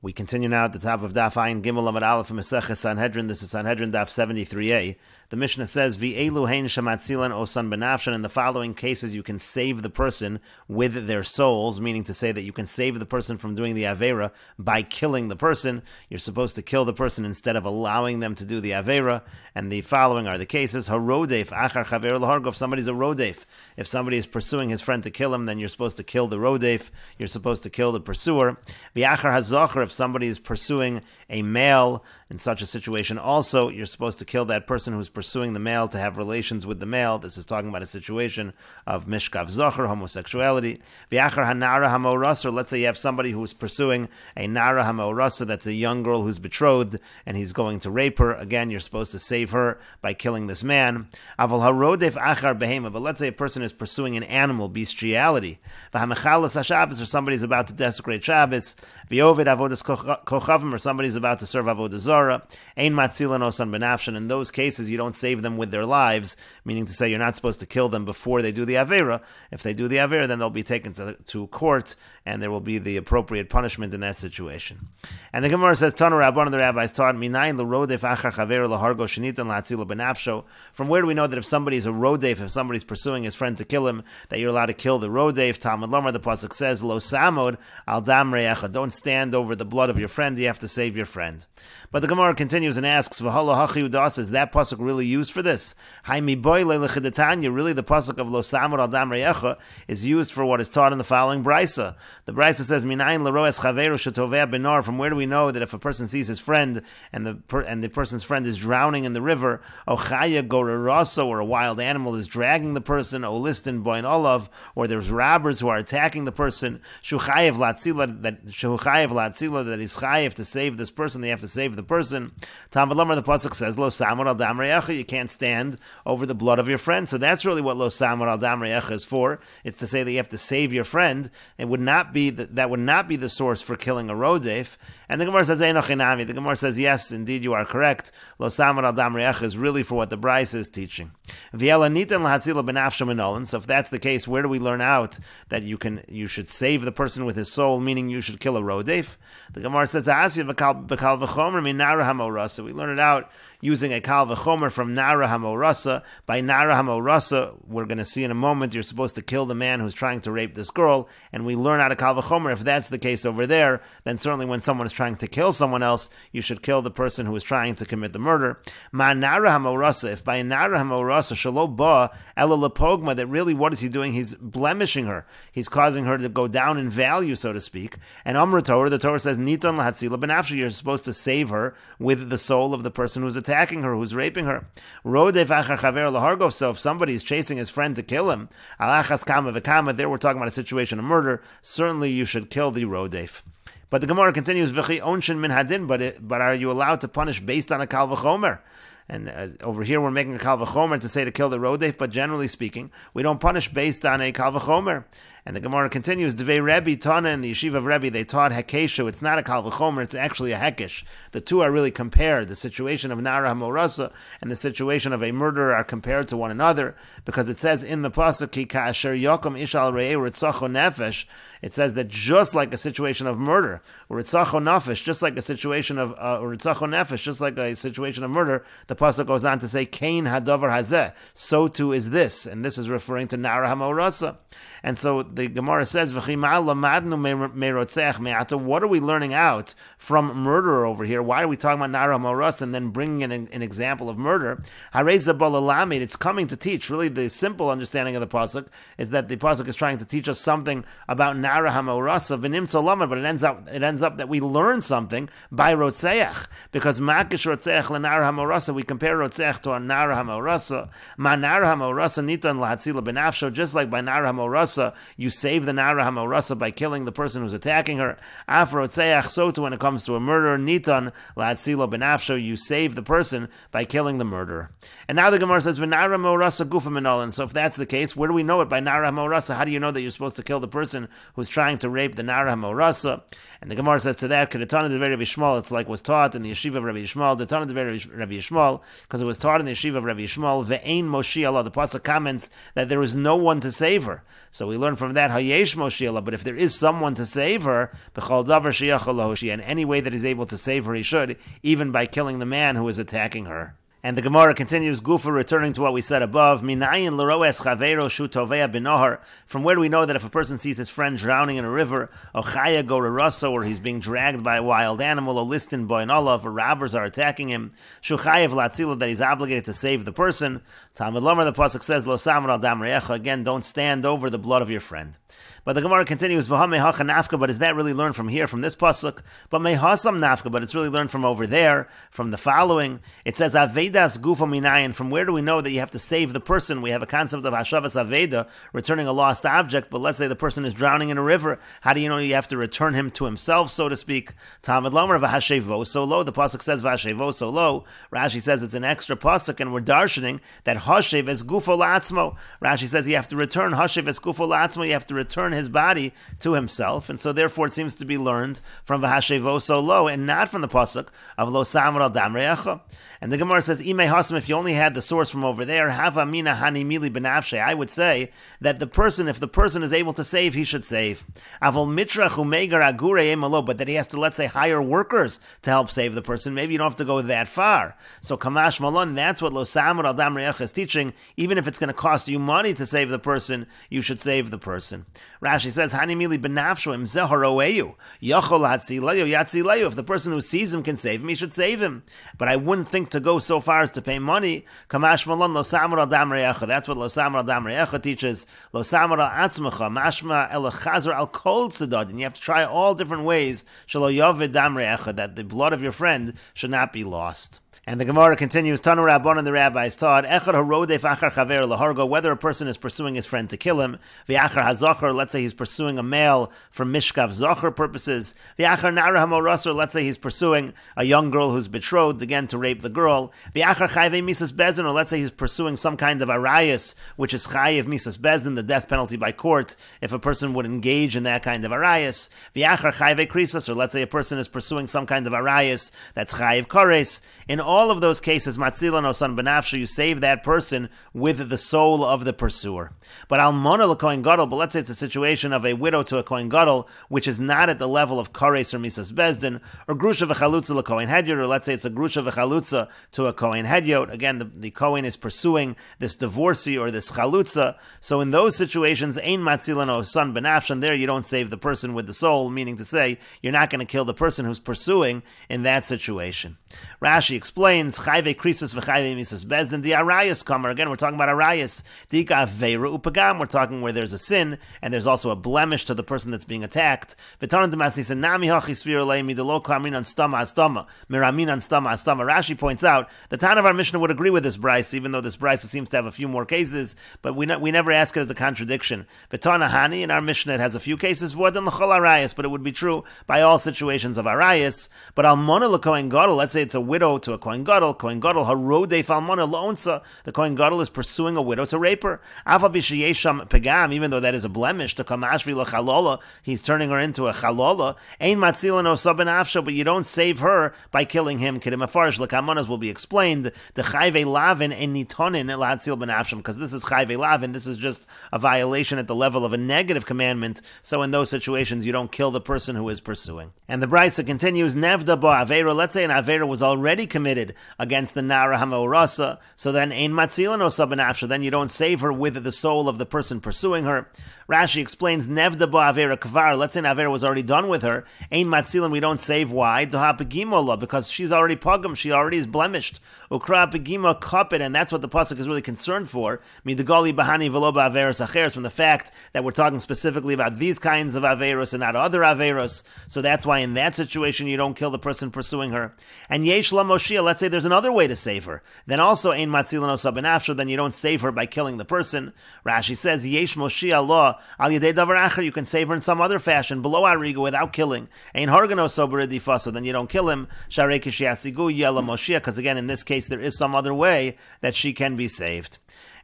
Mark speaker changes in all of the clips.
Speaker 1: We continue now at the top of Daf Ayin Gimel Amud Aleph in Mesechet Sanhedrin. This is Sanhedrin Daf 73a. The Mishnah says, "V'elu hein shamatzilan osan benafshan." In the following cases, you can save the person with their souls, meaning to say that you can save the person from doing the avera by killing the person. You're supposed to kill the person instead of allowing them to do the avera. And the following are the cases: harodef achar chaver lahargov. Somebody's a rodef. If somebody is pursuing his friend to kill him, then you're supposed to kill the rodef. You're supposed to kill the pursuer. V'achar hazocher. If somebody is pursuing a male in such a situation, also you're supposed to kill that person who's pursuing the male to have relations with the male. This is talking about a situation of mishkav zocher, homosexuality. V'achar hanara hamorasa. Let's say you have somebody who's pursuing a nara hamorasa, that's a young girl who's betrothed, and he's going to rape her. Again, you're supposed to save her by killing this man. Aval harodef achar behema. But let's say a person is pursuing an animal, bestiality. V'hamechalas haShabbos, or somebody's about to desecrate Shabbos. V'yovid avodas kochavim, or somebody's about to serve avodah zara. Ein matzilan osan benafshan. In those cases, you don't save them with their lives, meaning to say you're not supposed to kill them before they do the avera. If they do the avera, then they'll be taken to court, and there will be the appropriate punishment in that situation. And the Gemara says, Tanu Rabban, one of the rabbis taught, Minayin l'rodef achar chaver lahargo shenitan la'atzila benafsho. From where do we know that if somebody's a rodef, if somebody's pursuing his friend to kill him, that you're allowed to kill the rodef? Talmud Lomar, the pasuk says, Lo samod al dam re'echa. Don't stand over the blood of your friend, you have to save your friend. But the Gemara continues and asks, V'halo hachi udas, is that pasuk really used for this? Haimi boy le'lechidatanya, really the pasuk of Lo samod al dam re'echa is used for what is taught in the following brisa. The brisa says, Minayin l'roes chaveru shetovea benar. From where do we know that if a person sees his friend and the person's friend is drowning in the river, o chaya goreraso, or a wild animal is dragging the person, o listin boin olav, or there's robbers who are attacking the person, shuchayev latzila, that is chayev to save this person, they have to save the person. Talmud Lomar, the pasuk says, Lo samar al dam re'echa, you can't stand over the blood of your friend. So that's really what Lo samar al dam re'echa is for. It's to say that you have to save your friend. It would not be that would not be the source for killing a rodef. And the Gemara says, the Gemara says, yes, indeed you are correct. Lo samar al dam re'echa is really for what the brisa is teaching. So if that's the case, where do we learn out that you should save the person with his soul, meaning you should kill a rodef? The Gemara says, we learn it out using a kal v'chomer from nara hamorasa. By nara hamorasa, we're going to see in a moment, you're supposed to kill the man who's trying to rape this girl, and we learn out of kal v'chomer, if that's the case over there, then certainly when someone is trying to kill someone else, you should kill the person who is trying to commit the murder. Ma nara hamorasa, if by nara hamorasa shalo ba ela lepogma, that really what is he doing? He's blemishing her. He's causing her to go down in value, so to speak. And Amr Torah, the Torah says, Niton lahatzila benafsha, you're supposed to save her with the soul of the person who's attacking her, who's raping her. Rodef achar chaver lahargov. So if somebody is chasing his friend to kill him, alachas kama v'kama, there we're talking about a situation of murder, certainly you should kill the rodef. But the Gemara continues, V'chi onshin min hadin, but are you allowed to punish based on a kal v'chomer? And over here we're making a kal v'chomer to say to kill the rodef, but generally speaking, we don't punish based on a kal v'chomer. And the Gemara continues, Devei Rebbe Tana, in the yeshiva of Rebbe, they taught hekeshu. It's not a kal v'chomer, it's actually a hekesh. The two are really compared. The situation of nara hamorasa and the situation of a murderer are compared to one another, because it says in the pasuk, Ki ka'asher yokom ish al re'eh u'ritzacho nefesh, it says that just like a situation of murder, u'ritzacho nefesh, just like a situation of u'ritzacho nefesh, just like a situation of murder, the pasuk goes on to say, Kain hadavar hazeh, so too is this, and this is referring to nara hamorasa. And so the Gemara says, what are we learning out from murderer over here? Why are we talking about nara hamorasa and then bringing in an example of murder? It's coming to teach. Really, the simple understanding of the pasuk is that the pasuk is trying to teach us something about nara hamorasa, but it ends up that we learn something by rotzeach, because makish rotzeach lenara hamorasa, we compare rotzeach to a nara hamorasa. Ma nara hamorasa nitan lahatzila benafsho, just like by nara hamorasa, you save the nara hamorasa by killing the person who's attacking her. Afrotzeach, so too when it comes to a murderer, nitan la'atzilo benafsho, you save the person by killing the murderer. And now the Gemara says, v'nara hamorasa gufa minolan. So if that's the case, where do we know it by nara hamorasa? How do you know that you're supposed to kill the person who's trying to rape the nara hamorasa? And the Gemara says to that, Kedetana de Rabbi Yishmael, it's like was taught in the yeshiva of Rabbi Yishmael, Detana de Rabbi Yishmael, because it was taught in the yeshiva of Rabbi Yishmael, ve'ein moshi Allah. The pasuk comments that there is no one to save her. So we learn from from that, Hayesh Moshila, but if there is someone to save her, in any way that he's able to save her, he should, even by killing the man who is attacking her. And the Gemara continues, Gufa, returning to what we said above, Minayin l'roes chaveiro shu tovea b'nohar. From where do we know that if a person sees his friend drowning in a river, or chaya goraraso, or he's being dragged by a wild animal, or listin boinolav, or robbers are attacking him, shu chayev latzila, that he's obligated to save the person. Talmud Lomer, the pasuk says, Lo samar al dam re'echa, again, don't stand over the blood of your friend. But the Gemara continues, V'ha mehacha nafka, but is that really learned from here, from this pasuk? But mehasam nafka, but it's really learned from over there, from the following. It says, Avedas gufa minayin. From where do we know that you have to save the person? We have a concept of hashavas aveda, returning a lost object, but let's say the person is drowning in a river. How do you know you have to return him to himself, so to speak? Talmud Lomer, v'hashevo so lo. The pasuk says, v'hashevo so lo. Rashi says it's an extra pasuk, and we're darshaning that hashev es gufo la'atzmo. Rashi says you have to return hashev es gufo la'atzmo, you have to return his body to himself, and so therefore it seems to be learned from v'hashevo so lo, and not from the pasuk of lo samar al dam re'echa. And the Gemara says, Imei hasam, if you only had the source from over there, hava mina hani mili benafshe, I would say that the person, if the person is able to save, he should save. Avol mitrach umegar agure emalo, but that he has to, let's say, hire workers to help save the person. Maybe you don't have to go that far. So kamash malon, that's what lo samar al dam re'echa is teaching. Even if it's going to cost you money to save the person, you should save the person. Rashi says, Hani mili benafsho im zeharoeyu yachol hatzilayu yatzilayu. If the person who sees him can save him, he should save him. But I wouldn't think to go so far as to pay money. Kamash malon lo samar al dam re'echa. That's what lo samar al dam re'echa teaches. Lo samar al atzmecha mashma el chazer al kol tzedad. And you have to try all different ways shelo yovid dam re'echa, that the blood of your friend should not be lost. And the Gemara continues, Tanu Rabban, and the rabbis taught, Echad harodef achar chaver lahargo, whether a person is pursuing his friend to kill him, v'achar hazachar, let's say he's pursuing a male for mishkav zachar purposes, v'achar nara hamorasar, let's say he's pursuing a young girl who's betrothed, again to rape the girl, v'achar chayve misas bezin, or let's say he's pursuing some kind of arayas, which is chayev misas bezin, the death penalty by court, if a person would engage in that kind of arayas, v'achar chayve krisas, or let's say a person is pursuing some kind of arayas, that's chayev kares. In all of those cases, matzila no son benafsha, you save that person with the soul of the pursuer. But almona l'kohen gadol, but let's say it's a situation of a widow to a kohen gadol, which is not at the level of kares or misas bezdin, or grusha v'chalutza l'kohen hedyot, or let's say it's a grusha v'chalutza to a kohen hedyot. Again, the kohen is pursuing this divorcee or this chalutza. So in those situations, ein matzila no son benafsha, there you don't save the person with the soul, meaning to say you're not going to kill the person who's pursuing in that situation. Rashi explains, chayve krisis v'chayve misas bezdin, the arayas comer. Again, we're talking about arayas. Dika aveira upagam, we're talking where there's a sin, and there's also a blemish to the person that's being attacked. V'tanan demasi said, nami hachi svir olei midelo kamin an stama astama, miramin an stama astama. Rashi points out, the Tan of our Mishnah would agree with this brisa, even though this brisa seems to have a few more cases, but we never ask it as a contradiction. V'tana hani, in our Mishnah, it has a few cases, v'odan l'chol arayas, but it would be true by all situations of arayas. But almona l'kohen gadol, let's say it's a widow to a kohen gadol harodef almona lo'onsa, the kohen gadol is pursuing a widow to rape her. Aval b'sheyesham pegam, even though that is a blemish, to kamashvi l'chalola, he's turning her into a chalola. Ein matzila no saben afsha, but you don't save her by killing him. Kedim afarish l'kamonas will be explained. The chayve lavin en nitonin l'atzil ben afsham, because this is chayve lavin. This is just a violation at the level of a negative commandment. So in those situations, you don't kill the person who is pursuing. And the brisa continues, nevda bo avera. Let's say an avera was already committed against the Nara Hamaurasa, so then Ein Matzila no Sabanafsha, then you don't save her with the soul of the person pursuing her. Rashi explains, Nevda bo Avera Kvar, let's say an Avera was already done with her, Ein Matzila, we don't save. Why? Doha Pegimola, because she's already pogum, she already is blemished. Ukra Pegima Kapit, and that's what the Pasuk is really concerned for. Midagali Bahani Velo Averos Acheres, from the fact that we're talking specifically about these kinds of Averos and not other Averos, so that's why in that situation you don't kill the person pursuing her. And Yesh La Moshia, let's say there's another way to save her. Then also, Ein Matzila no Sabanafsha, then you don't save her by killing the person. Rashi says, Yesh Moshia law, Al Yedei Davar Acher, you can save her in some other fashion, below Ariga, without killing. Ein Hargano Soberidifasa, then you don't kill him. Sharei Kishiasigu Yela Moshia, because again, in this case, there is some other way that she can be saved.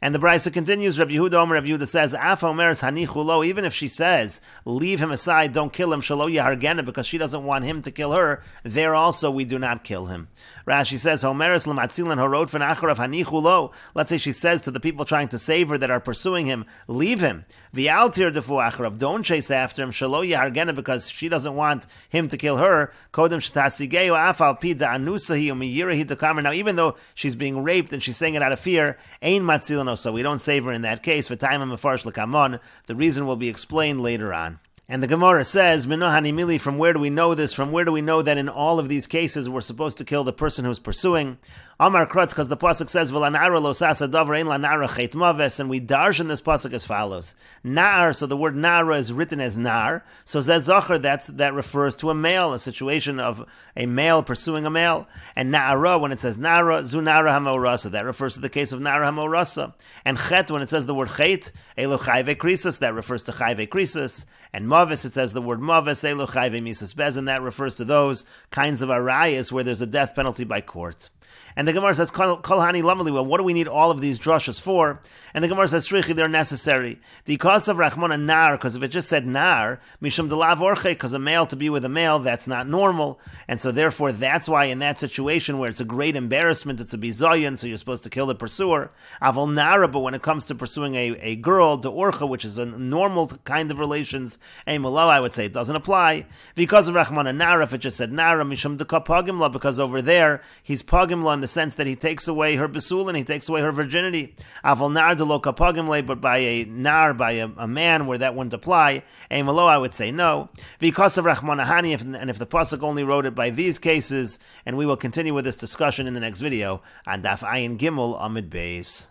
Speaker 1: And the Brisa continues, Rabbi Yehuda says, Af omeres hanichu lo, even if she says, leave him aside, don't kill him, shelo yahargena, because she doesn't want him to kill her, there also we do not kill him. Rashi says, Homeres l'matzilan horod f'nacharav hanichu lo. Let's say she says to the people trying to save her that are pursuing him, leave him. V'altir defu acharav, don't chase after him, shelo yahargena, because she doesn't want him to kill her. Kodem sh'tasigeu afal pi da'anusahi umiyirahi takamer. Now, even though she's being raped and she's saying it out of fear, ein matzilan, so we don't save her in that case. V'taimim mefarish l'kamon. The reason will be explained later on. And the Gemara says, Minohani mili, from where do we know this? From where do we know that in all of these cases we're supposed to kill the person who's pursuing? Amar Krutz, because the pasuk says, V'lanara lo sasa davar ein lanara chet maves, and we darshan this pasuk as follows. Nar, so the word nara is written as nar. So zez zachar, that refers to a male, a situation of a male pursuing a male. And nara, when it says nara, zu nara hamorasa, that refers to the case of nara hamorasa. And chet, when it says the word chet, elo chayve krisus, that refers to chayve krisus. And mavis, it says the word mavis, elo chayve misus bezin, that refers to those kinds of arayas where there's a death penalty by court. And the Gemara says, Kol hani lamali, well, what do we need all of these drushes for? And the Gemara says, Shrichi, they're necessary. Because of Rachmana nar, because if it just said nar, mishum delav orche, because a male to be with a male, that's not normal. And so therefore, that's why in that situation where it's a great embarrassment, it's a bizoyan, so you're supposed to kill the pursuer. Avol nara, but when it comes to pursuing a girl, de orcha, which is a normal kind of relations, a malo, I would say it doesn't apply. Because of Rachmana nara, if it just said nara, mishum deka pagimla, because over there, he's pagimla in the sense that he takes away her besul and he takes away her virginity. Aval nar de lo kapagimle, but by a nar, by a man, where that wouldn't apply. A malo, I would say no. Because of Rachmana hani, and if the pasuk only wrote it by these cases, and we will continue with this discussion in the next video on Daf Ayin Gimel Amid Beis.